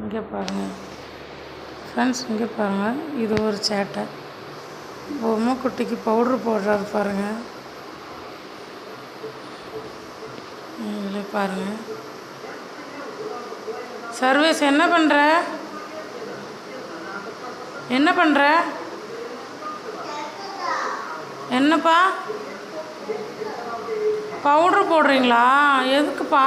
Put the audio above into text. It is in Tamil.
இங்கே பாருங்கள் ஃப்ரெண்ட்ஸ், இங்கே பாருங்கள். இது ஒரு சேட்டை. பொம்மை குட்டிக்கு பவுட்ரு போடுறாரு பாருங்கள். இதில் பாருங்கள். சர்வேஸ் என்ன பண்ணுற? என்ன பண்ணுற? என்னப்பா பவுட்ரு போடுறீங்களா? எதுக்குப்பா?